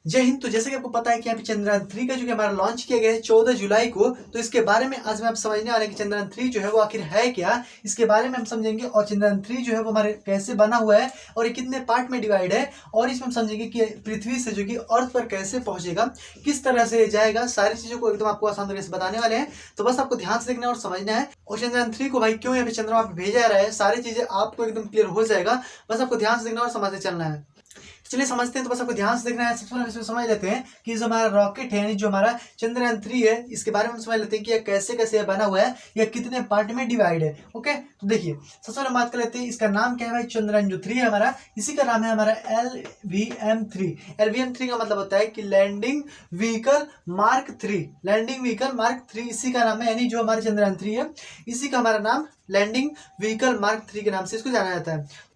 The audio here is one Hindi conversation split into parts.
जय हिंद। तो जैसे कि आपको पता है कि यहाँ पे चंद्रयान 3 का जो कि हमारा लॉन्च किया गया है 14 जुलाई को, तो इसके बारे में आज मैं आप समझने वाले हैं कि चंद्रयान 3 जो है वो आखिर है क्या, इसके बारे में हम समझेंगे। और चंद्रयान 3 जो है वो हमारे कैसे बना हुआ है और ये कितने पार्ट में डिवाइड है, और इसमें हम समझेंगे कि पृथ्वी से जो कि अर्थ पर कैसे पहुंचेगा, किस तरह से जाएगा, सारी चीजों को एकदम आपको आसान तरीके से बताने वाले हैं। तो बस आपको ध्यान से देखना और समझना है। और चंद्रयान 3 को भाई क्यों यहाँ पे चंद्रमा पे भेजा जा रहा है, सारी चीजें आपको एकदम क्लियर हो जाएगा। बस आपको ध्यान से देखना और समझते चलना है। चलिए समझते हैं। तो बस आपको ध्यान से देखना है। सबसे पहले इसमें समझ लेते हैं कि जो हमारा रॉकेट है, यानी जो हमारा चंद्रयान 3 है, इसके बारे में समझ लेते हैं कि यह कैसे कैसे बना हुआ है, या कितने पार्ट में डिवाइड है। ओके, तो देखिए सबसे पहले बात कर लेते हैं इसका नाम क्या है भाई। चंद्रयान जो 3 है हमारा, इसी का नाम है हमारा LVM-3। LVM-3 का मतलब होता है कि landing vehicle mark 3। Landing vehicle mark 3 इसी का नाम है, यानी जो हमारे चंद्रयान 3 है इसी का हमारा नाम लैंडिंग व्हीकल मार्क 3 के नाम से इसको जाना जाता है।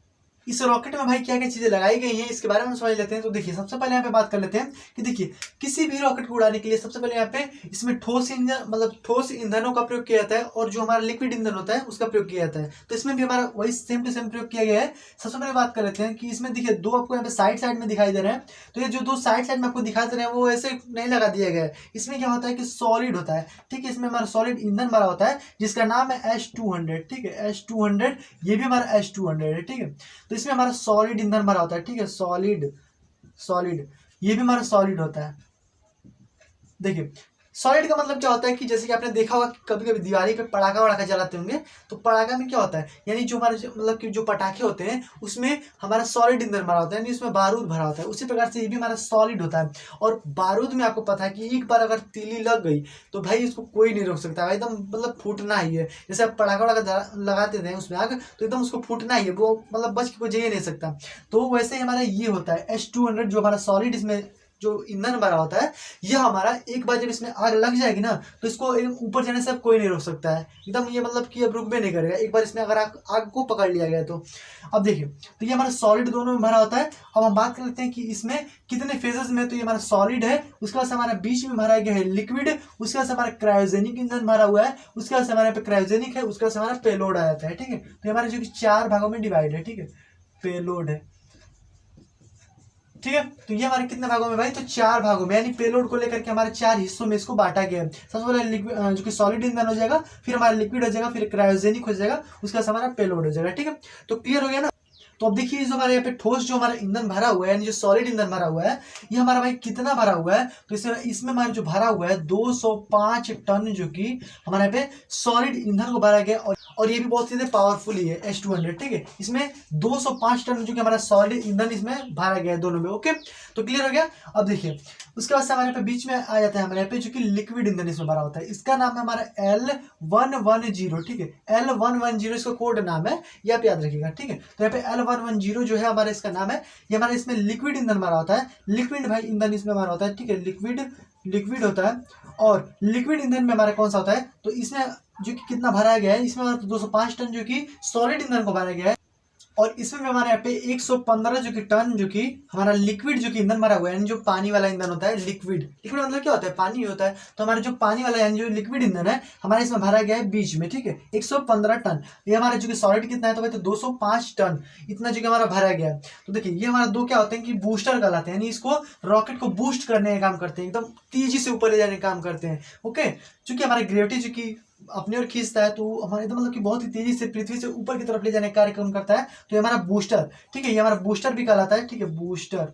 इस रॉकेट में भाई क्या क्या चीजें लगाई गई हैं, इसके बारे में समझ लेते हैं। तो देखिए सबसे पहले यहाँ पे बात कर लेते हैं कि देखिए किसी भी रॉकेट को उड़ाने के लिए सबसे पहले यहाँ पे इसमें ठोस इंजन, मतलब ठोस ईंधनों का प्रयोग किया जाता है, और जो हमारा लिक्विड ईंधन होता है उसका प्रयोग किया जाता है। तो इसमें भी हमारा वही सेम टू सेम प्रयोग किया गया है। सबसे पहले बात कर लेते हैं कि इसमें देखिए दो आपको यहाँ पे साइड साइड में दिखाई दे रहे हैं। तो ये जो दो साइड साइड में आपको दिखाई दे रहे हैं वो ऐसे नहीं लगा दिया गया है। इसमें क्या होता है कि सॉलिड होता है, ठीक है। इसमें हमारा सॉलिड ईंधन भरा होता है जिसका नाम है H200, ठीक है। H200, ये भी हमारा H200 है, ठीक है। तो इसमें हमारा सॉलिड ईंधन भरा होता है, ठीक है। सॉलिड सॉलिड ये भी हमारा सॉलिड होता है। देखिए सॉलिड का मतलब क्या होता है कि जैसे कि आपने देखा होगा कि कभी कभी दिवाली पे पटाखा वड़ाखा जलाते होंगे, तो पटाखा में क्या होता है, यानी जो हमारे मतलब कि जो पटाखे होते हैं उसमें हमारा सॉलिड ईंधन भरा होता है, यानी उसमें बारूद भरा होता है। उसी प्रकार से ये भी हमारा सॉलिड होता है। और बारूद में आपको पता है कि एक बार अगर तीली लग गई तो भाई इसको कोई नहीं रोक सकता, एकदम मतलब फूटना ही है। जैसे आप पटाखा वड़ाखा लगाते थे उसमें आग, तो एकदम उसको फूटना ही है, वो मतलब बच के कोई जा ही नहीं सकता। तो वैसे ही हमारा ये होता है H200, जो हमारा सॉलिड इसमें जो ईंधन भरा होता है, यह हमारा एक बार जब इसमें आग लग जाएगी ना, तो इसको ऊपर जाने से अब कोई नहीं रोक सकता है एकदम। ये मतलब कि अब रुक भी नहीं करेगा एक बार इसमें अगर आग को पकड़ लिया गया तो। अब देखिए तो ये हमारा सॉलिड दोनों में भरा होता है। अब हम बात कर लेते हैं कि इसमें कितने फेजेस में। तो ये हमारा सॉलिड है, उसके बाद से हमारा बीच में भरा गया है लिक्विड, उसके बाद से हमारा क्रायोजेनिक ईंधन भरा हुआ है, उसके बाद से हमारे पे क्रायोजेनिक है, उसके बाद से हमारा पेलोड आ जाता है, ठीक है। तो हमारे जो कि 4 भागों में डिवाइड है, ठीक है। पेलोड है, ठीक है। तो ये हमारे कितने भागों में भाई, तो 4 भागों में, यानी पेलोड को लेकर के हमारे 4 हिस्सों में इसको बांटा गया है। सबसे पहले जो कि सॉलिड ईंधन हो जाएगा, फिर हमारा लिक्विड हो जाएगा, फिर क्रायोजेनिक हो जाएगा, उसके बाद हमारा पेलोड हो जाएगा, ठीक है। तो क्लियर हो गया ना। तो अब देखिए जो हमारे यहाँ पे ठोस जो हमारा ईंधन भरा हुआ है, यानी जो सॉलिड ईंधन भरा हुआ है, ये हमारा भाई कितना भरा हुआ है, तो इसमें हमारा जो भरा हुआ है 205 टन, जो कि हमारे यहाँ पे सॉलिड ईंधन को भरा गया। और ये भी बहुत सीधे पावरफुल ही है H200, ठीक है। इसमें 205 टन जो कि हमारा सॉलिड ईंधन इसमें भरा गया है दोनों में। ओके, तो क्लियर हो गया। अब देखिए उसके बाद से हमारे पे बीच में आ जाता है हमारे यहाँ पे जो कि लिक्विड ईंधन इसमें भरा होता है। इसका नाम है हमारा L110, ठीक है। L110 इसका कोड नाम है, ये आप याद रखिएगा, ठीक है। तो यहाँ पे L110 जो है हमारा इसका नाम है। ये हमारा इसमें लिक्विड ईंधन भरा होता है। लिक्विड भाई ईंधन इसमें हमारा होता है, ठीक है। लिक्विड होता है। और लिक्विड ईंधन में हमारा कौन सा होता है, तो इसमें जो कि कितना भरा गया है, इसमें 205 टन जो कि सॉलिड ईंधन को भरा गया है। और इसमें भी हमारे यहाँ पे 115 जो कि टन जो कि हमारा लिक्विड जो कि ईंधन भरा हुआ है, यानी जो पानी वाला ईंधन होता है। लिक्विड मतलब क्या होता है, पानी होता है। तो हमारा जो पानी वाला यानी जो लिक्विड ईंधन है हमारा इसमें भरा गया है बीच में, ठीक है। 115 टन। ये हमारा जो कि सॉलिड कितना है, तो भाई तो 205 टन इतना जो कि हमारा भरा गया है। तो देखिए ये हमारा दो क्या होते हैं कि बूस्टर कहलाते हैं, यानी इसको रॉकेट को बूस्ट करने का काम करते हैं, एकदम तेजी से ऊपर ले जाने का काम करते हैं। ओके, चूंकि हमारी ग्रेविटी जो कि अपनी ओर खींचता है, तो हमारे तो मतलब कि बहुत ही तेजी से पृथ्वी से ऊपर की तरफ ले जाने का कार्यक्रम करता है। तो ये हमारा बूस्टर, ठीक है। ये हमारा बूस्टर भी कहलाता है, ठीक है। बूस्टर,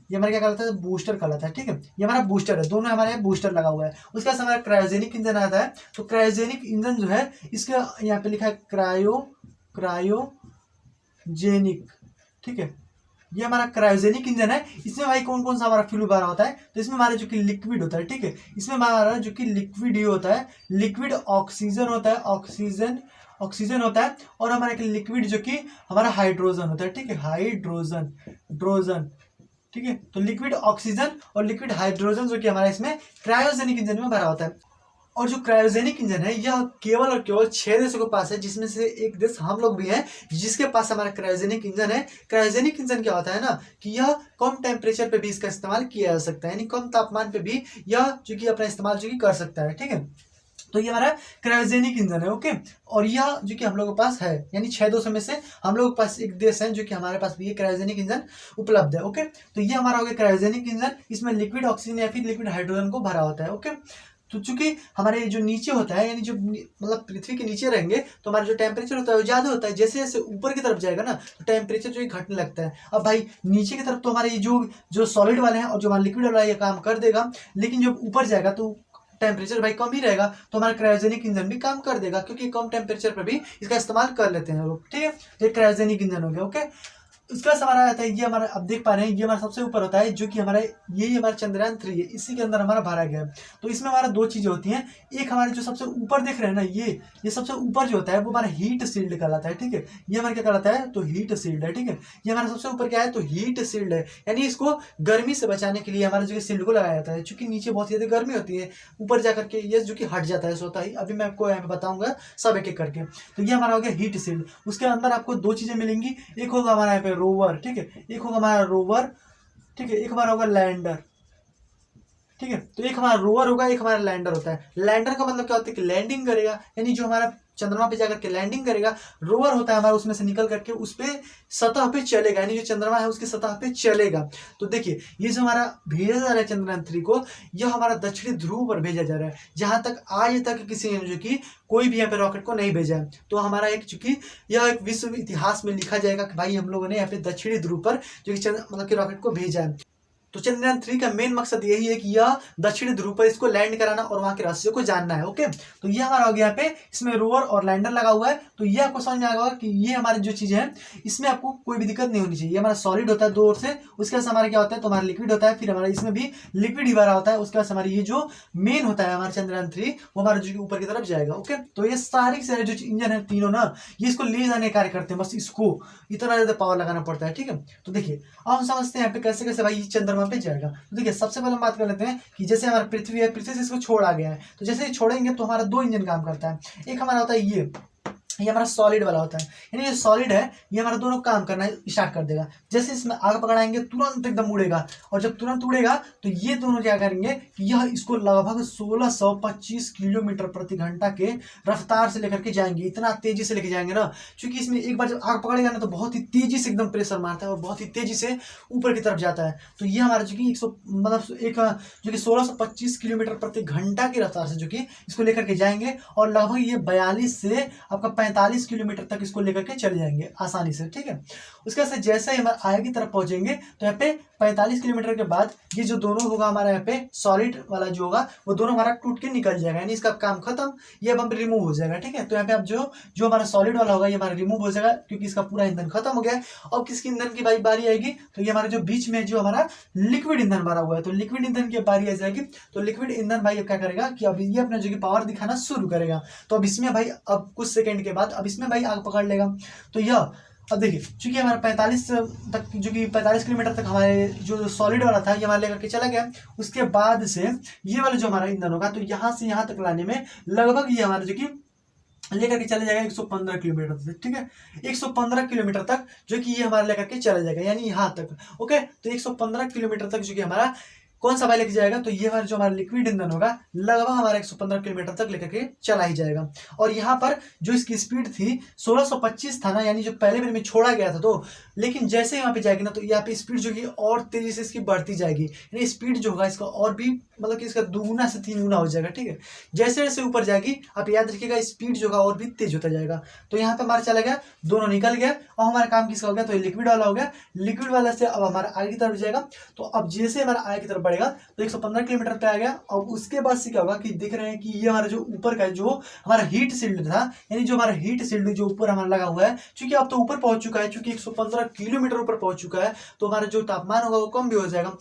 ये हमारा क्या कहलाता है, बूस्टर कहलाता है, ठीक है। ये हमारा बूस्टर है, दोनों हमारे यहाँ बूस्टर लगा हुआ है। उसके बाद हमारा क्रायोजेनिक इंजन आता है। तो क्रायोजेनिक इंजन जो है इसका यहाँ पे लिखा है क्रायोजेनिक, ठीक है। ये हमारा क्रायोजेनिक इंजन है। इसमें भाई कौन कौन सा हमारा फ्लूइड भरा होता है, तो इसमें हमारा जो कि लिक्विड होता है, ठीक है। इसमें हमारा जो कि लिक्विड ये होता है, लिक्विड ऑक्सीजन होता है, ऑक्सीजन होता है। और हमारा लिक्विड जो कि हमारा हाइड्रोजन होता है, ठीक है। हाइड्रोजन, ठीक है। तो लिक्विड ऑक्सीजन और लिक्विड हाइड्रोजन जो कि हमारा इसमें क्रायोजेनिक इंजन में भरा होता है। और जो क्रायोजेनिक इंजन है यह केवल और केवल 6 देशों के पास है, जिसमें से एक देश हम लोग भी हैं जिसके पास हमारा क्रायोजेनिक इंजन है। क्रायोजेनिक इंजन क्या होता है ना, कि यह कम टेम्परेचर पे भी इसका इस्तेमाल किया जा सकता है, यानी कम तापमान पे भी यह जो कि अपना इस्तेमाल जो कि कर सकता है, ठीक है। तो ये हमारा क्रायोजेनिक इंजन है। ओके, और यह जो कि हम लोगों के पास है, यानी 6 देशों में से हम लोगों के पास एक देश है जो कि हमारे पास भी ये क्रायोजेनिक इंजन उपलब्ध है। ओके, तो ये हमारा हो गया क्रायोजेनिक इंजन। इसमें लिक्विड ऑक्सीजन या फिर लिक्विड हाइड्रोजन को भरा होता है। ओके, तो चूंकि हमारे जो नीचे होता है, यानी जो मतलब पृथ्वी के नीचे रहेंगे, तो हमारा जो टेम्परेचर होता है वो ज़्यादा होता है। जैसे जैसे ऊपर की तरफ जाएगा ना, तो टेम्परेचर जो है घटने लगता है। अब भाई नीचे की तरफ तो हमारे ये जो सॉलिड वाले हैं और जो हमारा लिक्विड वाला है ये काम कर देगा, लेकिन जब ऊपर जाएगा तो टेम्परेचर भाई कम ही रहेगा, तो हमारा क्रायोजेनिक इंजन भी काम कर देगा, क्योंकि कम टेम्परेचर पर भी इसका इस्तेमाल कर लेते हैं लोग। ठीक है, ये क्रायोजेनिक इंजन हो गया। ओके, उसके बाद हमारा आता है, ये हमारा अब देख पा रहे हैं, ये हमारा सबसे ऊपर होता है जो कि हमारा ये हमारा चंद्रयान 3 है, इसी के अंदर हमारा भरा गया है। तो इसमें हमारा दो चीजें होती हैं। एक हमारे जो सबसे ऊपर देख रहे हैं ना, ये सबसे ऊपर जो होता है वो हमारा हीट शील्ड कहलाता है। ठीक है, ये हमारा क्या कहलाता है, तो हीट शील्ड है। ठीक है, ये हमारा सबसे ऊपर क्या है, तो हीट शील्ड है, यानी इसको गर्मी से बचाने के लिए हमारा जो शील्ड को लगाया जाता है, क्योंकि नीचे बहुत ज्यादा गर्मी होती है, ऊपर जाकर के ये जो कि हट जाता है सोता ही। अभी मैं आपको यहाँ पे बताऊंगा सब एक एक करके। तो ये हमारा हो गया हीट शील्ड। उसके अंदर आपको दो चीजें मिलेंगी, एक होगा हमारा यहाँ पे रोवर, ठीक है, एक होगा हमारा रोवर, ठीक है, एक हमारा होगा लैंडर। ठीक है, तो एक हमारा रोवर होगा, एक हमारा लैंडर होता है। लैंडर का मतलब क्या होता है कि लैंडिंग करेगा, यानी जो हमारा चंद्रमा पे जाकर के लैंडिंग करेगा। रोवर होता है हमारा उसमें से निकल करके उस पे सतह पे चलेगा, यानी जो चंद्रमा है उसकी सतह पे चलेगा। तो देखिए, ये जो हमारा भेजा जा रहा है चंद्रयान 3 को, यह हमारा दक्षिणी ध्रुव पर भेजा जा रहा है, जहां तक आज तक किसी ने जो कि कोई भी यहाँ पे रॉकेट को नहीं भेजा है। तो हमारा एक चूंकि यह एक विश्व इतिहास में लिखा जाएगा कि भाई हम लोगों ने यहाँ पे दक्षिणी ध्रुव पर जो कि मतलब कि रॉकेट को भेजा है। तो चंद्रयान 3 का मेन मकसद यही है कि यह दक्षिणी ध्रुव पर इसको लैंड कराना और वहां के रहस्यों को जानना है। ओके, तो ये हमारा हो गया यहाँ पे, इसमें रोवर और लैंडर लगा हुआ है। तो ये आपको समझ में आएगा कि ये हमारी जो चीजें हैं इसमें आपको कोई भी दिक्कत नहीं होनी चाहिए। ये हमारा सॉलिड होता है दो ओर से, उसके बाद हमारा क्या होता है, तो हमारा लिक्विड होता है, फिर हमारा इसमें भी लिक्विड ही भरा होता है। उसके बाद हमारी ये जो मेन होता है हमारा चंद्रयान 3, वो हमारा जो ऊपर की तरफ जाएगा। ओके, तो ये सारी सारे जो इंजन है तीनों ना, ये इसको ले जाने कार्य करते हैं, बस इसको इतना ज्यादा पावर लगाना पड़ता है। ठीक है, तो देखिए अब हम समझते हैं यहाँ पे कैसे कैसे भाई चंद्रमा पे जाएगा। देखिए, सबसे पहले हम बात कर लेते हैं कि जैसे हमारा पृथ्वी है, पृथ्वी से इसको छोड़ा गया है, तो जैसे ही छोड़ेंगे तो हमारा दो इंजन काम करता है। एक हमारा होता है ये हमारा सॉलिड वाला होता है, यानी ये सॉलिड है, ये हमारा दोनों काम करना स्टार्ट कर देगा। जैसे इसमें आग पकड़ाएंगे तुरंत एकदम उड़ेगा, और जब तुरंत उड़ेगा तो ये दोनों क्या करेंगे कि यह इसको लगभग 1625 किलोमीटर प्रति घंटा के रफ्तार से लेकर के जाएंगे। इतना तेजी से लेके जाएंगे ना, क्योंकि इसमें एक बार जब आग पकड़ेगा ना तो बहुत ही तेजी से एकदम प्रेशर मारता है और बहुत ही तेजी से ऊपर की तरफ जाता है। तो ये हमारा जो कि 1625 किलोमीटर प्रति घंटा की रफ्तार से जो कि इसको लेकर के जाएंगे, और लगभग ये 42 से आपका 45 किलोमीटर तक इसको लेकर के चले जाएंगे आसानी से। ठीक है, उसके बाद जैसे ही हम आगे की तरफ पहुंचेंगे तो यहाँ पे 45 किलोमीटर के बाद ये जो दोनों होगा हमारा यहाँ पे सॉलिड वाला जो होगा वो दोनों हमारा टूट के निकल जाएगा, यानी इसका काम खत्म, ये अब रिमूव हो जाएगा। ठीक है, तो यहाँ पे अब जो हमारा सॉलिड वाला होगा ये हमारा रिमूव हो जाएगा, क्योंकि इसका पूरा ईंधन खत्म हो गया है। अब किसकी ईंधन की बारी आएगी, तो ये हमारा जो बीच में जो हमारा लिक्विड ईंधन भरा हुआ है, तो लिक्विड ईंधन की बारी आ जाएगी। तो लिक्विड ईंधन भाई अब क्या करेगा कि अब ये अपना जो कि पावर दिखाना शुरू करेगा। तो अब इसमें भाई अब कुछ सेकंड के बाद अब इसमें भाई आग पकड़ लेगा। तो यह अब देखिए, चूंकि हमारा 45 तक जो कि 45 किलोमीटर तक हमारे जो सॉलिड वाला था ये हमारे लेकर के चला गया। उसके बाद से ये वाला जो हमारा ईंधन होगा तो यहाँ से यहाँ तक लाने में लगभग ये हमारा जो कि लेकर के चले जाएगा 115 किलोमीटर तक। ठीक है, 115 किलोमीटर तक जो कि ये हमारा लेकर के चला जाएगा, यानी यहाँ तक। ओके, तो 115 किलोमीटर तक जो कि हमारा कौन सा भाई लेके जाएगा, तो ये हमारा जो हमारा लिक्विड ईंधन होगा लगभग हमारा 115 किलोमीटर तक लेकर के चला ही जाएगा। और यहाँ पर जो इसकी स्पीड थी 1625 था ना, यानी जो पहले बार में छोड़ा गया था, तो लेकिन जैसे ही यहाँ पे जाएगी ना तो यहाँ पे स्पीड जो कि और तेजी से इसकी बढ़ती जाएगी, यानी स्पीड जो होगा इसका और भी मतलब कि इसका 2 गुना से 3 गुना हो जाएगा। ठीक है, जैसे जैसे ऊपर जाएगी आप याद रखिएगा स्पीड जो होगा और भी तेज होता जाएगा। तो यहाँ पे हमारा चला गया, दोनों निकल गया, और हमारा काम किसका हो गया, तो लिक्विड वाला हो गया। लिक्विड वाला से अब हमारा आगे की तरफ जाएगा। तो अब जैसे हमारा आगे की तरफ बढ़ेगा तो 115 किलोमीटर पे आ गया। अब उसके बाद से क्या होगा कि देख रहे हैं कि ये हमारा जो ऊपर का जो हमारा हीट शील्ड था, यानी जो हमारा हीट शील्ड जो ऊपर हमारा लगा हुआ है, क्योंकि अब तो ऊपर पहुंच चुका है, क्योंकि 115 किलोमीटर ऊपर पहुंच चुका है, तो हमारा जो तापमान होगा वो कम भी हो जाएगा।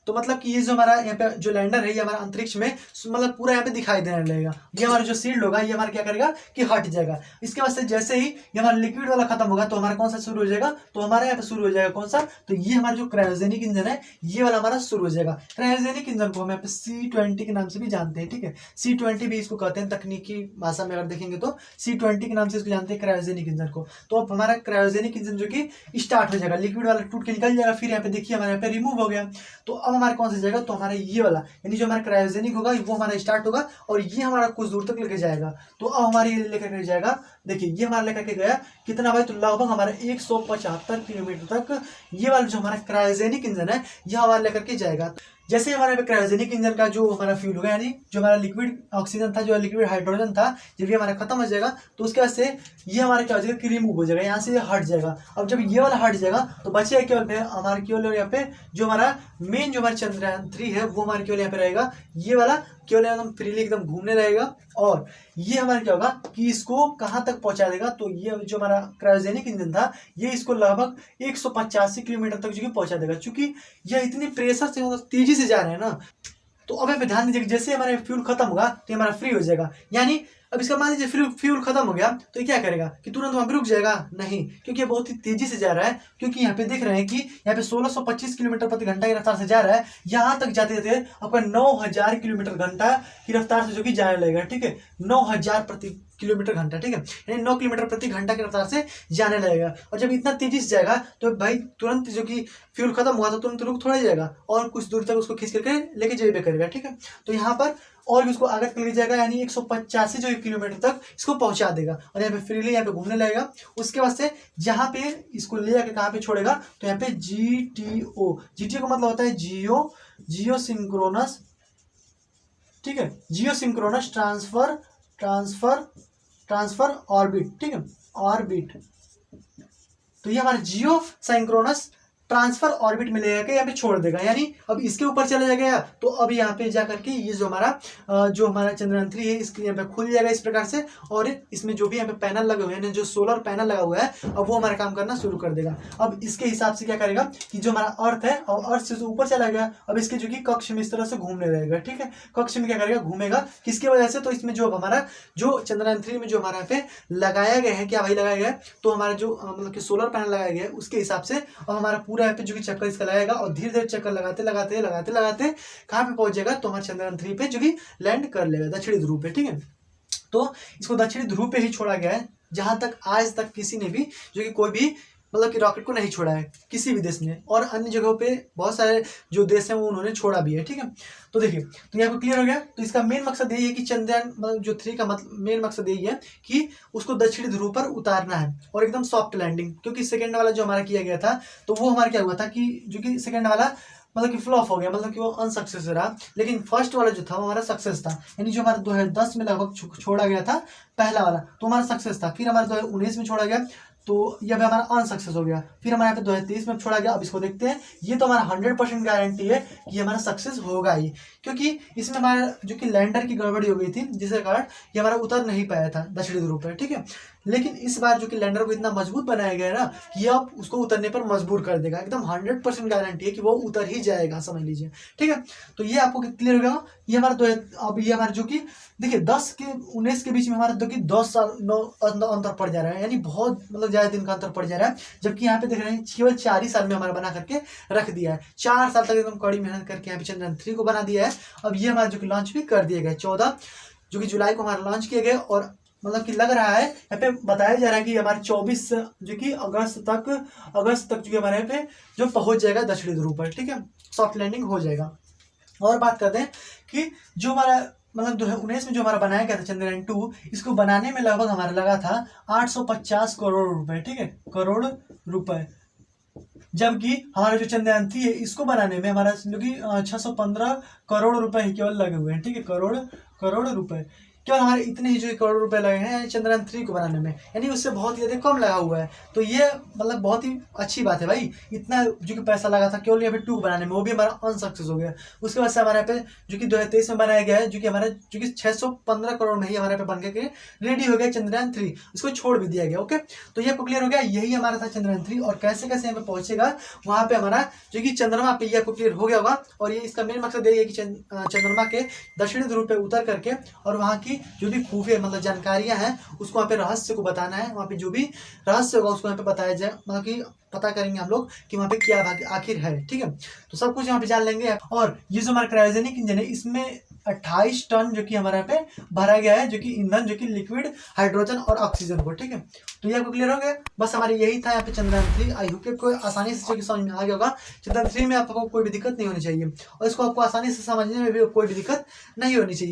तो मतलब कि ये जो हमारा यहाँ पे जो लैंडर है ये हमारा अंतरिक्ष में मतलब पूरा यहाँ पे दिखाई देने लगेगा। ये हमारा जो शील्ड होगा ये हमारा क्या करेगा कि हट जाएगा। इसके बाद से जैसे ही ये हमारा लिक्विड वाला खत्म होगा तो हमारा कौन सा शुरू हो जाएगा, तो हमारे यहाँ पे शुरू हो जाएगा कौन सा, तो ये हमारा जो क्रायोजेनिक इंजन है ये वाला हमारा शुरू हो जाएगा। क्रायोजेनिक इंजन को हम यहाँ पे C20 के नाम से भी जानते हैं। ठीक है, C20 भी इसको कहते हैं तकनीकी भाषा में, अगर देखेंगे तो C20 के नाम से इसको जानते हैं क्रायोजेनिक इंजन को। तो अब हमारा क्रायोजेनिक इंजन जो कि स्टार्ट हो जाएगा, लिक्विड वाला टूट के निकल जाएगा, फिर यहाँ पे देखिए हमारे यहाँ पे रिमूव हो गया। तो अब हमारा कौन सा जाएगा, तो हमारा ये वाला यानी जो हमारा क्रायोजेनिक होगा वो हमारा स्टार्ट होगा और ये हमारा कुछ दूर तक लेके जाएगा। तो अब हमारे ये लेकर के जाएगा, देखिए ये हमारा लेकर के गया कितना भाई, तो लगभग हमारा 175 किलोमीटर तक ये वाला जो हमारा क्रायोजेनिक इंजन है यह हमारा लेकर के जाएगा। जैसे हमारे पे क्रायोजेनिक इंजन का जो हमारा फ्यूल होगा यानी जो हमारा लिक्विड ऑक्सीजन था, जो लिक्विड हाइड्रोजन था, जब ये हमारा खत्म हो जाएगा तो उसके बाद से ये हमारा क्या हो जाएगा कि रिमूव हो जाएगा, यहाँ से ये हट जाएगा। अब जब ये वाला हट जाएगा तो बचेगा केवल हमारा केवल यहाँ पे जो हमारा मेन जो हमारा चंद्रयान 3 है वो हमारे केवल यहाँ पे रहेगा, ये वाला केवल एकदम फ्रीली एकदम घूमने रहेगा। और ये हमारा क्या होगा कि इसको कहाँ तक पहुंचा देगा, तो ये जो हमारा क्रायोजेनिक इंजन था ये इसको लगभग 185 किलोमीटर तक जो कि पहुंचा देगा। चूंकि यह इतनी प्रेशर से मतलब तेजी से जा रहे हैं ना, तो अब यहाँ पे ध्यान दीजिए जैसे हमारा फ्यूल खत्म होगा तो हमारा फ्री हो जाएगा। यानी अब इसका मान लीजिए फ्यूल खत्म हो गया तो ये क्या करेगा कि तुरंत वहां पे रुक जाएगा, नहीं, क्योंकि ये बहुत ही तेजी से जा रहा है। क्योंकि यहाँ पे देख रहे हैं कि यहाँ पे 1625 किलोमीटर प्रति घंटा की रफ्तार से जा रहा है, यहाँ तक जाते जाते आपका 9000 किलोमीटर घंटा की रफ्तार से जो कि जाने लगेगा। ठीक है, 9000 प्रति किलोमीटर घंटा, ठीक है, यानी 9 किलोमीटर प्रति घंटा की रफ्तार से जाने लगेगा। और जब इतना तेजी से जाएगा तो भाई तुरंत जो कि फ्यूल खत्म हुआ तो तुरंत रुक थोड़ा जाएगा और कुछ दूर तक उसको खींच करके लेके जेबे करेगा। ठीक है, तो यहाँ पर और भी उसको आगे तक ले जाएगा, यानी 185 जो किलोमीटर तक इसको पहुंचा देगा और यहाँ पे फ्रीली यहाँ पे घूमने लगेगा। उसके बाद से जहाँ पे इसको ले जाके कहाँ पे छोड़ेगा, तो यहाँ पे GTO का मतलब होता है जियो सिंक्रोनस, ठीक है, जियो सिंक्रोनस ट्रांसफर ऑर्बिट, ठीक है, ऑर्बिट। तो ये हमारा जियो सिंक्रोनस ट्रांसफर ऑर्बिट में लेकर यहाँ पे छोड़ देगा, यानी अब इसके ऊपर चला जाएगा तो अब यहाँ पे जा करके ये जो हमारा चंद्रयान 3 है इसके यहाँ पे खुल जाएगा इस प्रकार से। और इसमें जो भी यहाँ पे पैनल लगे हुए हैं, जो सोलर पैनल लगा हुआ है, अब वो हमारा काम करना शुरू कर देगा। अब इसके हिसाब से क्या करेगा कि जो हमारा अर्थ है और अर्थ से जो ऊपर चला गया, अब इसके जो कि कक्ष में इस तरह से घूमने रहेगा। ठीक है, कक्ष में क्या करेगा, घूमेगा, किसकी वजह से, तो इसमें जो हमारा जो चंद्रयान 3 में जो हमारा पे लगाया गया है, क्या भाई लगाया गया है, तो हमारा जो मतलब कि सोलर पैनल लगाया गया है उसके हिसाब से अब हमारा पूरा यहाँ पे जो कि चक्कर इसका लगाएगा और धीरे धीरे चक्कर लगाते लगाते लगाते लगाते कहाँ पे पहुंच जाएगा, तो हमारे चंद्रयान 3 पे जो कि लैंड कर लेगा दक्षिणी ध्रुव पे। ठीक है, तो इसको दक्षिणी ध्रुव पे ही छोड़ा गया है, जहां तक आज तक किसी ने भी जो कि कोई भी मतलब कि रॉकेट को नहीं छोड़ा है किसी भी देश ने, और अन्य जगहों पे बहुत सारे जो देश हैं वो उन्होंने छोड़ा भी है। ठीक है, तो देखिए, तो यहाँ पर क्लियर हो गया। तो इसका मेन मकसद यही है कि चंद्रयान मतलब जो 3 का मतलब मेन मकसद यही है कि उसको दक्षिणी ध्रुव पर उतारना है और एकदम सॉफ्ट लैंडिंग। क्योंकि सेकेंड वाला जो हमारा किया गया था तो वो हमारा क्या हुआ था कि जो कि सेकेंड वाला मतलब कि फ्लॉप हो गया, मतलब कि वो अनसक्सेस रहा, लेकिन फर्स्ट वाला जो था वो हमारा सक्सेस था। यानी जो हमारा 2010 में लगभग छोड़ा गया था पहला वाला तो हमारा सक्सेस था, फिर हमारा 2019 में छोड़ा गया तो ये भी हमारा अनसक्सेस हो गया, फिर हमारे यहाँ पे 2023 में छोड़ा गया। अब इसको देखते हैं, ये तो हमारा 100% गारंटी है कि ये हमारा सक्सेस होगा ही, क्योंकि इसमें हमारा जो कि लैंडर की गड़बड़ी हो गई थी जिसके कारण ये हमारा उतर नहीं पाया था दक्षिणी ध्रुव पर। ठीक है, लेकिन इस बार जो कि लैंडर को इतना मजबूत बनाया गया है ना कि अब उसको उतरने पर मजबूर कर देगा, एकदम 100% गारंटी है कि वो उतर ही जाएगा, समझ लीजिए। ठीक है, तो ये आपको क्लियर हो गया। ये हमारा अब ये हमारा जो कि देखिए 10 के 19 के बीच में हमारा जो कि 10 साल अंतर पड़ जा रहा है, यानी बहुत मतलब ज्यादा दिन का अंतर पड़ जा रहा है। जबकि यहाँ पे देख रहे हैं केवल 4 ही साल में हमारा बना करके रख दिया है, 4 साल तक एकदम कड़ी मेहनत करके यहाँ पे चंद्रयान 3 को बना दिया है। अब ये हमारा जो कि लॉन्च भी कर दिया गया 14 जो कि जुलाई को हमारा लॉन्च किया गया, और मतलब कि लग रहा है यहाँ पे बताया जा रहा है कि हमारे 24 जो कि अगस्त तक जो कि हमारे यहाँ पे जो पहुंच जाएगा दक्षिणी ध्रुव पर। ठीक है, सॉफ्ट लैंडिंग हो जाएगा। और बात करते हैं कि जो हमारा मतलब 2019 में जो हमारा बनाया गया था चंद्रयान 2, इसको बनाने में लगभग हमारा लगा था 850 करोड़ रुपए। ठीक है, करोड़ रुपए, जबकि हमारा जो चंद्रयान 3 है इसको बनाने में हमारा जो कि 615 करोड़ रुपए केवल लगे हुए हैं। ठीक है, करोड़ रुपए केवल हमारे इतने ही जो करोड़ रुपए लगे हैं चंद्रयान 3 को बनाने में, यानी उससे बहुत ही ज्यादा कम लगा हुआ है। तो ये मतलब बहुत ही अच्छी बात है भाई, इतना जो कि पैसा लगा था केवल यहाँ पे 2 बनाने में, वो भी हमारा अनसक्सेस हो गया। उसके बाद से हमारे यहाँ पे जो कि 2023 में बनाया गया है जो कि हमारा जो कि 615 करोड़ में ही हमारे पे बन के रेडी हो गया चंद्रयान 3, उसको छोड़ भी दिया गया। ओके, तो ये आपको क्लियर हो गया, यही हमारा था चंद्रयान 3। और कैसे कैसे यहाँ पे पहुंचेगा वहां पे हमारा जो कि चंद्रमा पे, ये आपको क्लियर हो गया होगा। और ये इसका मेन मकसद यही है कि चंद्रमा के दक्षिणी ध्रुव पे उतर करके और वहाँ की जो भी खुफिया मतलब जानकारियां हैं उसको वहाँ पे रहस्य को बताना है, वहाँ पे जो भी रहस्य होगा उसको यहाँ पे बताया जाए, मतलब कि पता करेंगे हम लोग कि वहाँ पे क्या आखिर है। ठीक है, तो सब कुछ यहाँ पे जान लेंगे। और ये जो हमारा क्रायोजेनिक इंजन है इसमें 28 टन जो कि हमारे यहाँ पे भरा गया है, जो कि ईंधन, जो कि लिक्विड हाइड्रोजन और ऑक्सीजन को। ठीक है, तो ये आपको क्लियर हो गया। बस हमारे यही था यहाँ पे चंद्रयान 3। आई होप कि आपको आसानी से जो कि समझ में आ गया होगा। चंद्रयान 3 में आपको कोई भी दिक्कत नहीं होनी चाहिए और इसको आपको आसानी से समझने में भी कोई भी दिक्कत नहीं होनी चाहिए।